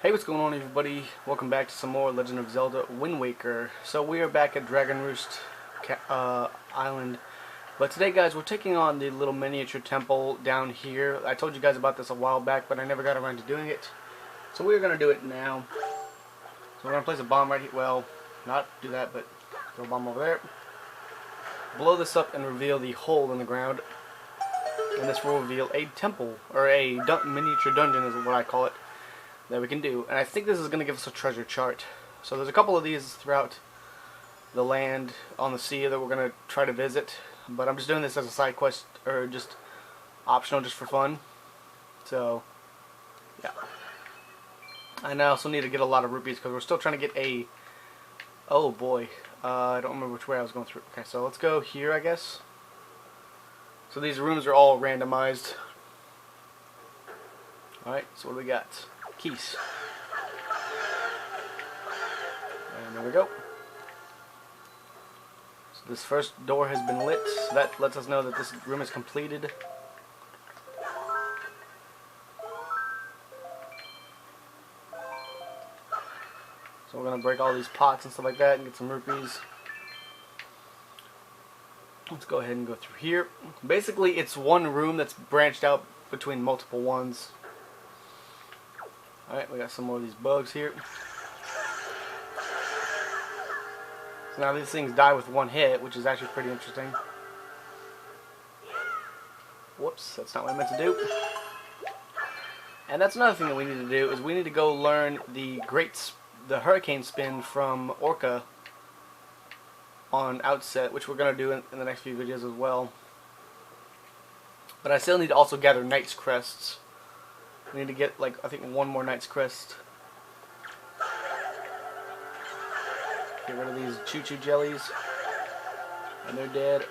Hey, what's going on, everybody? Welcome back to some more Legend of Zelda Wind Waker. So we are back at Dragon Roost Island. But today, guys, we're taking on the little miniature temple down here. I told you guys about this a while back, but I never got around to doing it. So we're going to do it now. So we're going to place a bomb right here. Well, not do that, but throw a bomb over there. Blow this up and reveal the hole in the ground. And this will reveal a temple, or a miniature dungeon is what I call it, that we can do. And I think this is going to give us a treasure chart. So there's a couple of these throughout the land on the sea that we're going to try to visit. But I'm just doing this as a side quest, or just optional, just for fun. So, yeah. And I also need to get a lot of rupees because we're still trying to get a... Oh boy. I don't remember which way I was going through. Okay, so let's go here, I guess. So these rooms are all randomized. Alright, so what do we got? Keys. And there we go. So this first door has been lit, so that lets us know that this room is completed. So we're going to break all these pots and stuff like that and get some rupees. Let's go ahead and go through here. Basically, it's one room that's branched out between multiple ones. Alright, we got some more of these bugs here. So now these things die with one hit, which is actually pretty interesting. Whoops, that's not what I meant to do. And that's another thing that we need to do, is we need to go learn the hurricane spin from Orca on Outset, which we're going to do in the next few videos as well. But I still need to also gather Knight's Crests. We need to get, like, I think one more Knight's Crest. Get rid of these choo-choo jellies. And they're dead.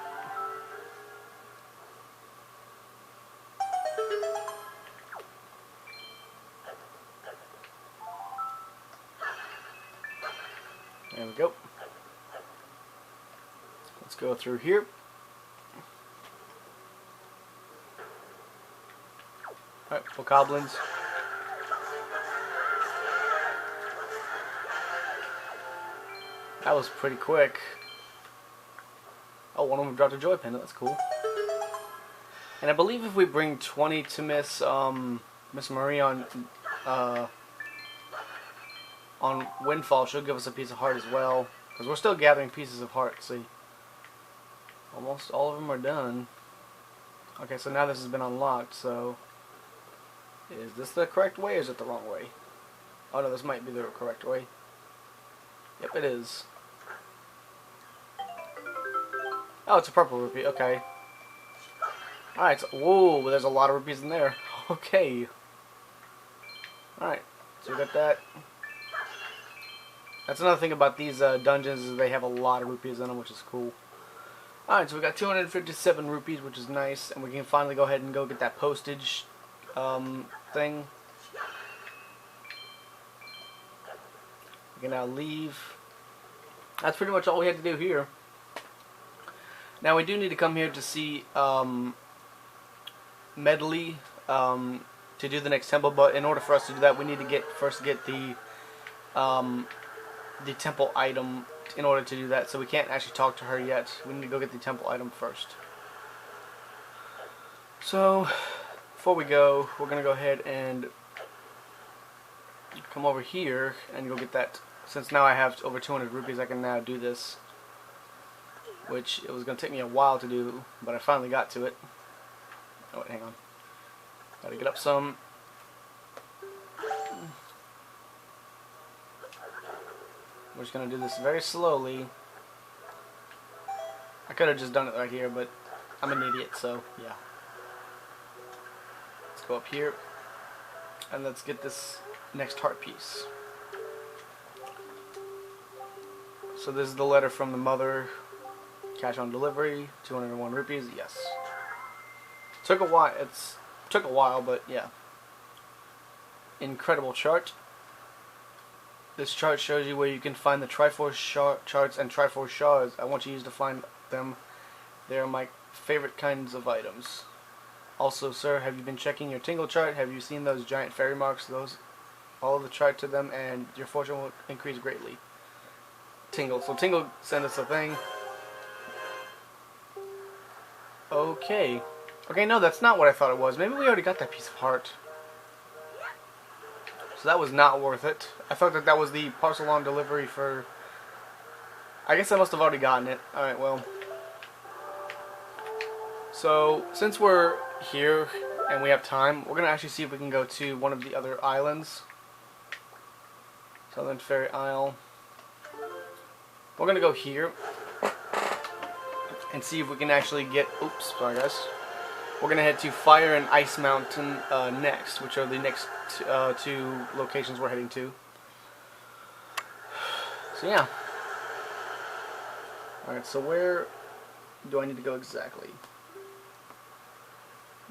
There we go. Let's go through here. Alright, bokoblins. That was pretty quick. Oh, one of them dropped a joy pendant. That's cool. And I believe if we bring 20 to Miss Marie on Windfall, she'll give us a piece of heart as well. Because we're still gathering pieces of heart. See, almost all of them are done. Okay, so now this has been unlocked. So, is this the correct way, or is it the wrong way? Oh no, this might be the correct way. Yep, it is. Oh, it's a purple rupee. Okay. Alright, so, whoa, there's a lot of rupees in there. Okay. Alright, so we got that. That's another thing about these dungeons, is they have a lot of rupees in them, which is cool. Alright, so we got 257 rupees, which is nice, and we can finally go ahead and go get that postage thing. We can now leave. That's pretty much all we had to do here. Now we do need to come here to see Medley to do the next temple, but in order for us to do that, we need to first get the temple item in order to do that. So we can't actually talk to her yet. We need to go get the temple item first. So before we go, we're gonna go ahead and come over here and go get that. Since now I have over 200 rupees, I can now do this. Which it was going to take me a while to do, but I finally got to it. Oh wait, hang on. Gotta get up some. We're just going to do this very slowly. I could have just done it right here, but I'm an idiot, so yeah. Let's go up here, and let's get this next heart piece. So this is the letter from the mother. Cash on delivery, 201 rupees, yes. Took a while, but yeah. Incredible chart. This chart shows you where you can find the Triforce charts and Triforce shards. I want you to find them. They are my favorite kinds of items. Also, sir, have you been checking your tingle chart? Have you seen those giant fairy marks? Those Follow the chart to them and your fortune will increase greatly. Tingle. So Tingle sent us a thing. Okay. Okay, no, that's not what I thought it was. Maybe we already got that piece of heart. So that was not worth it. I thought that was the parcel on delivery for... I guess I must have already gotten it. Alright, well. So, since we're here and we have time, we're going to actually see if we can go to one of the other islands. Southern Fairy Isle. We're going to go here and see if we can actually get... Oops, sorry guys. We're going to head to Fire and Ice Mountain next, which are the next two locations we're heading to. So yeah. Alright, so where do I need to go exactly?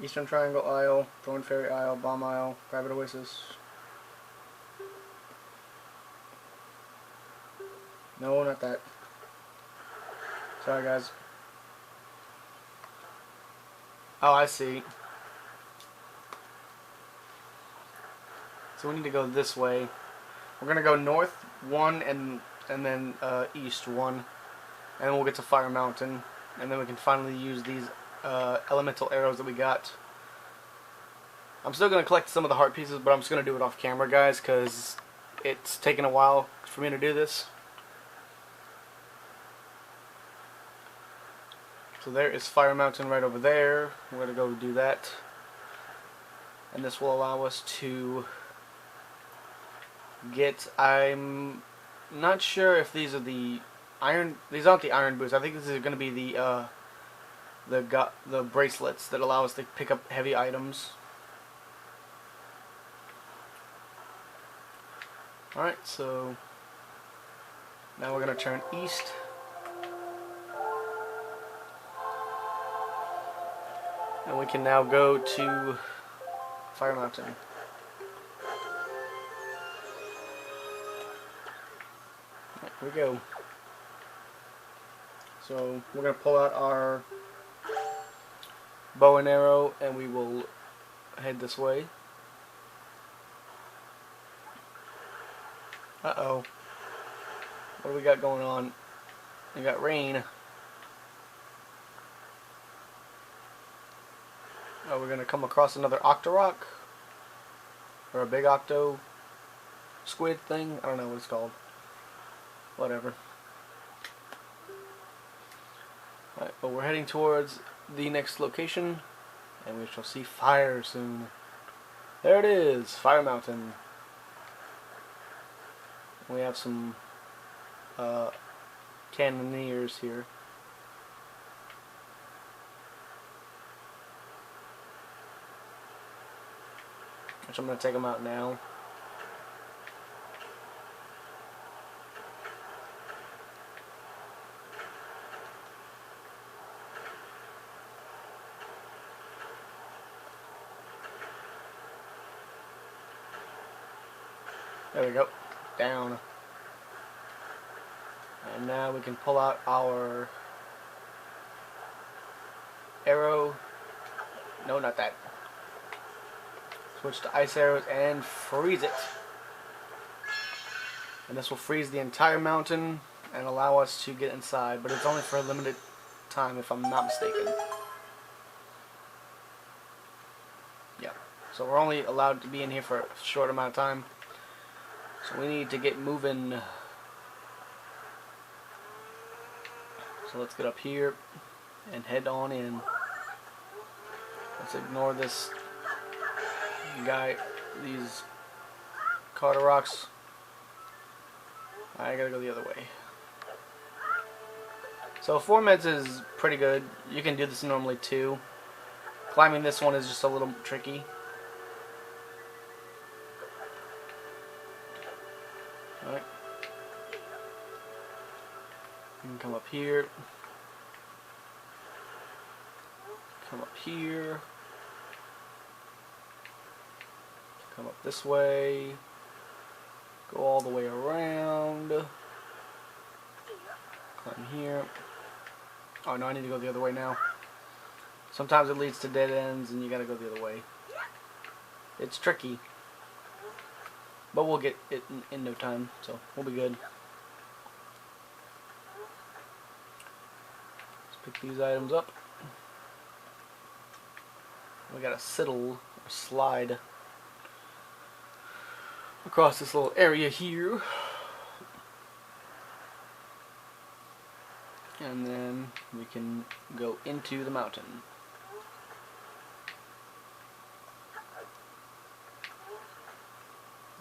Eastern Triangle Isle, Thorn Fairy Isle, Bomb Isle, Private Oasis. No, not that. Sorry guys. Oh, I see. So we need to go this way. We're gonna go north one and then east one, and then we'll get to Fire Mountain, and then we can finally use these elemental arrows that we got. I'm still gonna collect some of the heart pieces, but I'm just gonna do it off camera, guys, because it's taken a while for me to do this. So there is Fire Mountain right over there. We're going to go do that. And this will allow us to get... I'm not sure if these are the iron... These aren't the iron boots. I think this is going to be the bracelets that allow us to pick up heavy items. Alright, so... Now we're going to turn east. And we can now go to Fire Mountain. Here we go. So we're going to pull out our bow and arrow and we will head this way. Uh-oh. What do we got going on? We got rain. Oh, we're going to come across another Octorok. Or a big octo squid thing. I don't know what it's called. Whatever. Alright, but we're heading towards the next location. And we shall see fire soon. There it is! Fire Mountain. We have some cannoneers here. Which I'm going to take them out now. There we go. Down. And now we can pull out our arrow. No, not that. Switch to ice arrows and freeze it. And this will freeze the entire mountain and allow us to get inside, but it's only for a limited time if I'm not mistaken. Yeah, so we're only allowed to be in here for a short amount of time. So we need to get moving. So let's get up here and head on in. Let's ignore this guy, these Carter rocks. I gotta go the other way. So 4 meds is pretty good. You can do this normally too. Climbing this one is just a little tricky. Alright. You can come up here. Come up here. Come up this way. Go all the way around. Climb here. Oh no, I need to go the other way now. Sometimes it leads to dead ends and you gotta go the other way. It's tricky. But we'll get it in no time, so we'll be good. Let's pick these items up. We got a siddle, or slide, across this little area here. And then we can go into the mountain.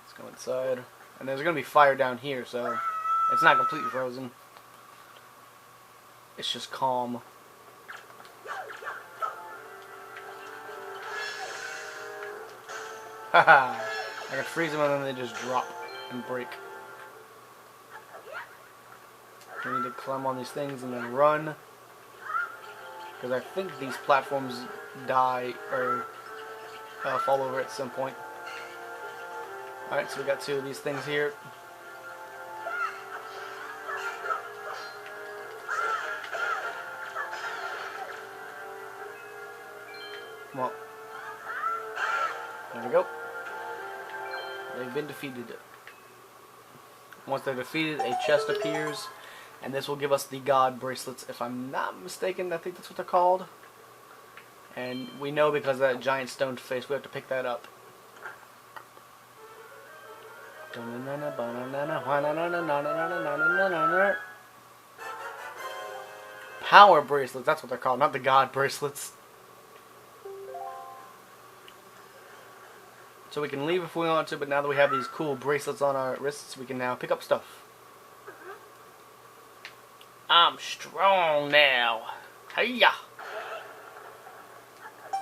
Let's go inside. And there's going to be fire down here, so it's not completely frozen. It's just calm. Haha! I can freeze them and then they just drop and break. We need to climb on these things and then run. Because I think these platforms die or fall over at some point. Alright, so we got 2 of these things here. Come on. There we go. They've been defeated. Once they're defeated, a chest appears. And this will give us the God bracelets, if I'm not mistaken. I think that's what they're called. And we know because of that giant stone face, we have to pick that up. Power bracelets, that's what they're called, not the God bracelets. So we can leave if we want to, but now that we have these cool bracelets on our wrists, we can now pick up stuff. I'm strong now. Hiya!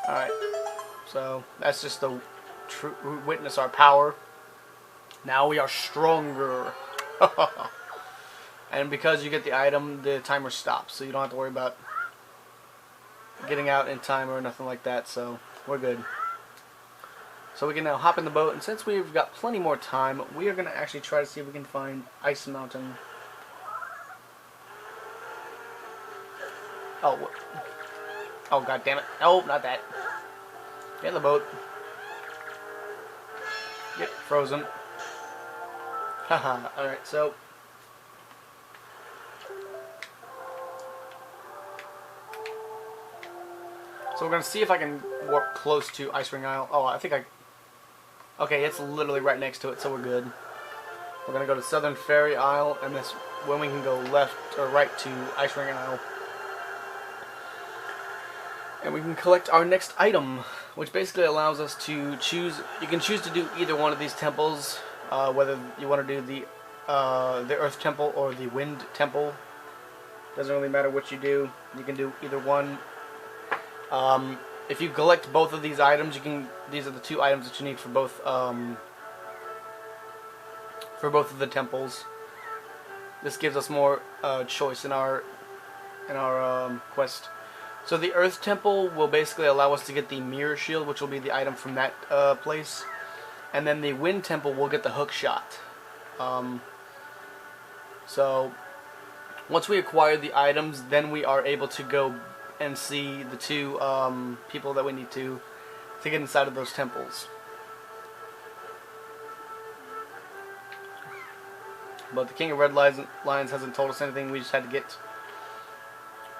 Alright. So, that's just to witness our power. Now we are stronger. And because you get the item, the timer stops. So you don't have to worry about getting out in time or nothing like that. So, we're good. So we can now hop in the boat. And since we've got plenty more time, we are going to actually try to see if we can find Ice Mountain. Oh, god damn it. No, not that. Get in the boat. Get frozen. Haha, alright, so. So we're going to see if I can warp close to Ice Ring Isle. Oh, I think I. Okay, it's literally right next to it, so we're good. We're going to go to Southern Fairy Isle, and this when we can go left or right to Ice Ring Isle. And we can collect our next item, which basically allows us to choose. You can choose to do either one of these temples, whether you want to do the Earth Temple or the Wind Temple. Doesn't really matter what you do. You can do either one. If you collect both of these items, you can. These are the 2 items that you need for both of the temples. This gives us more choice in our quest. So the Earth Temple will basically allow us to get the Mirror Shield, which will be the item from that place. And then the Wind Temple will get the Hook Shot. So once we acquire the items, then we are able to go and see the 2 people that we need to get inside of those temples. But the King of Red Lions hasn't told us anything. We just had to get.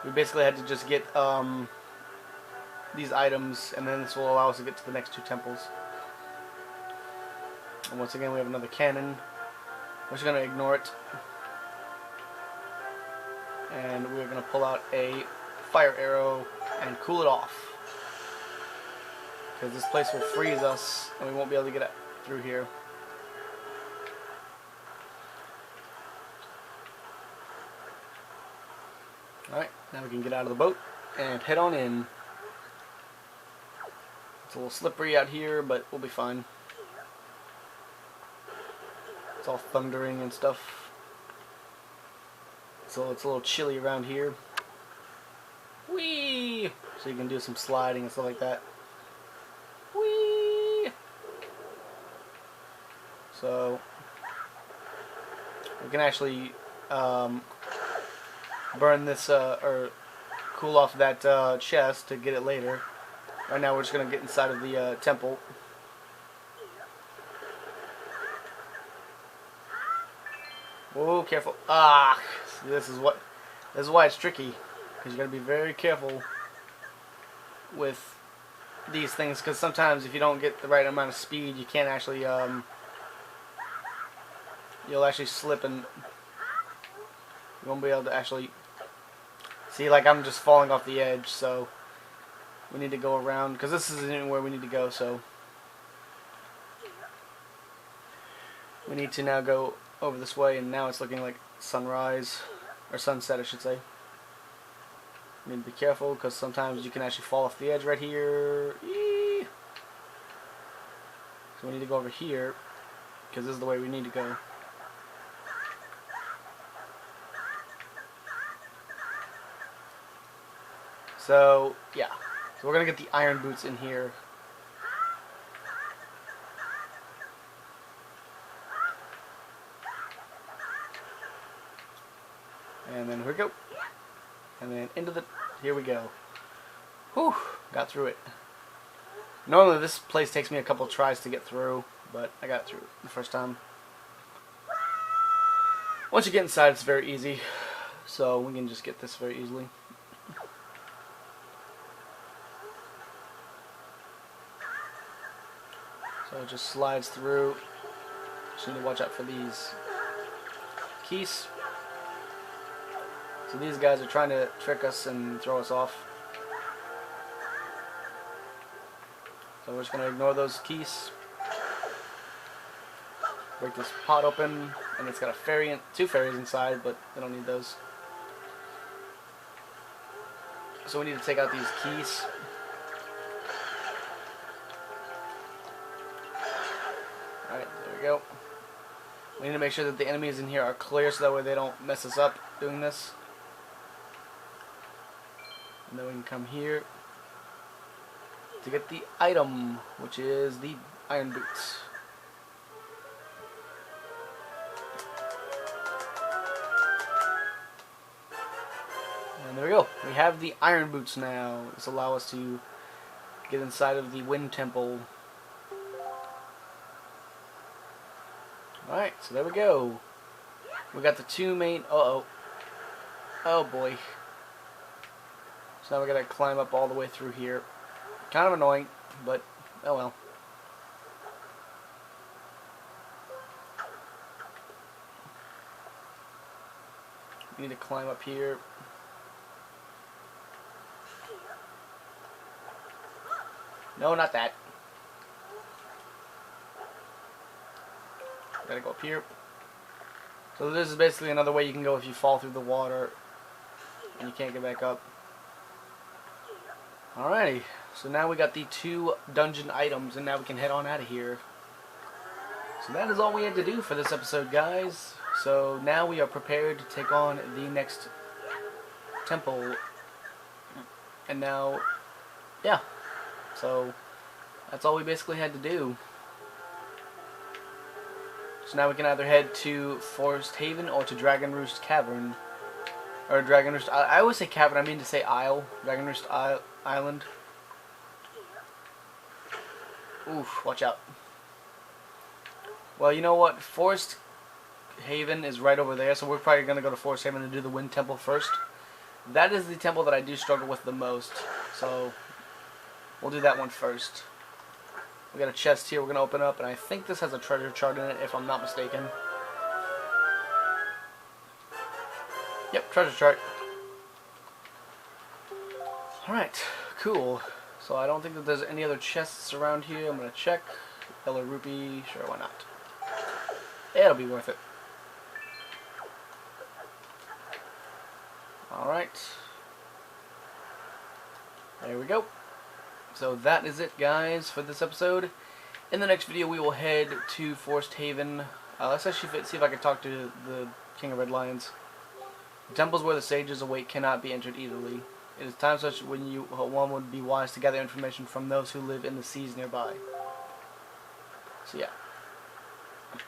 We basically had to just get these items, and then this will allow us to get to the next 2 temples. And once again, we have another cannon. We're just going to ignore it. And we're going to pull out a fire arrow and cool it off. Because this place will freeze us, and we won't be able to get through here. Alright, now we can get out of the boat and head on in. It's a little slippery out here, but we'll be fine. It's all thundering and stuff. So it's a little chilly around here. Whee! So you can do some sliding and stuff like that. Whee! So we can actually burn this or cool off that chest to get it later. Right now we're just going to get inside of the temple. Whoa, careful. Ah, see, this is why it's tricky, because you gotta be very careful with these things, because sometimes if you don't get the right amount of speed, you can't actually you'll actually slip and you won't be able to actually see. Like, I'm just falling off the edge, so we need to go around, because this isn't where we need to go. So we need to now go over this way, and now it's looking like sunrise or sunset, I should say. You need to be careful, because sometimes you can actually fall off the edge right here. Eee! So we need to go over here, because this is the way we need to go. So, yeah. So we're going to get the iron boots in here. And then here we go. And then into the... Here we go. Whew. Got through it. Normally this place takes me a couple tries to get through, but I got through the first time. Once you get inside, it's very easy. So we can just get this very easily. So it just slides through. Just need to watch out for these keys. So these guys are trying to trick us and throw us off. So we're just going to ignore those keys. Break this pot open, and it's got a fairy and 2 fairies inside, but we don't need those. So we need to take out these keys. Alright, there we go. We need to make sure that the enemies in here are clear, so that way they don't mess us up doing this. And then we can come here to get the item, which is the iron boots. And there we go. We have the iron boots now. This will allow us to get inside of the wind temple. Alright, so there we go. We got the 2 main... Uh-oh. Oh boy. So now we gotta climb up all the way through here. Kind of annoying, but oh well. We need to climb up here. No, not that. Gotta go up here. So this is basically another way you can go if you fall through the water and you can't get back up. Alrighty, so now we got the 2 dungeon items, and now we can head on out of here. So that is all we had to do for this episode, guys. So now we are prepared to take on the next temple. And now, yeah. So that's all we basically had to do. So now we can either head to Forest Haven or to Dragon Roost Cavern. Or Dragon Roost... I always say cavern, I mean to say isle. Dragon Roost Island. Oof, watch out. Well, you know what? Forest Haven is right over there, so we're probably going to go to Forest Haven and do the Wind Temple first. That is the temple that I do struggle with the most, so we'll do that one first. We got a chest here we're going to open up, and I think this has a treasure chart in it, if I'm not mistaken. Yep, treasure chart. Alright, cool. So I don't think that there's any other chests around here. I'm going to check. Yellow rupee, sure, why not? It'll be worth it. Alright. There we go. So that is it, guys, for this episode. In the next video, we will head to Forest Haven. Let's actually see if I can talk to the King of Red Lions. The temples where the sages await cannot be entered easily. It is times such when one would be wise to gather information from those who live in the seas nearby. So yeah.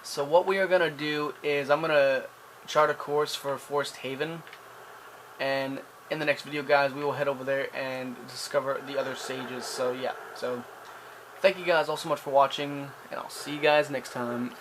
So what we are going to do is I'm going to chart a course for Forest Haven. And in the next video, guys, we will head over there and discover the other sages. So yeah. So thank you guys all so much for watching. And I'll see you guys next time.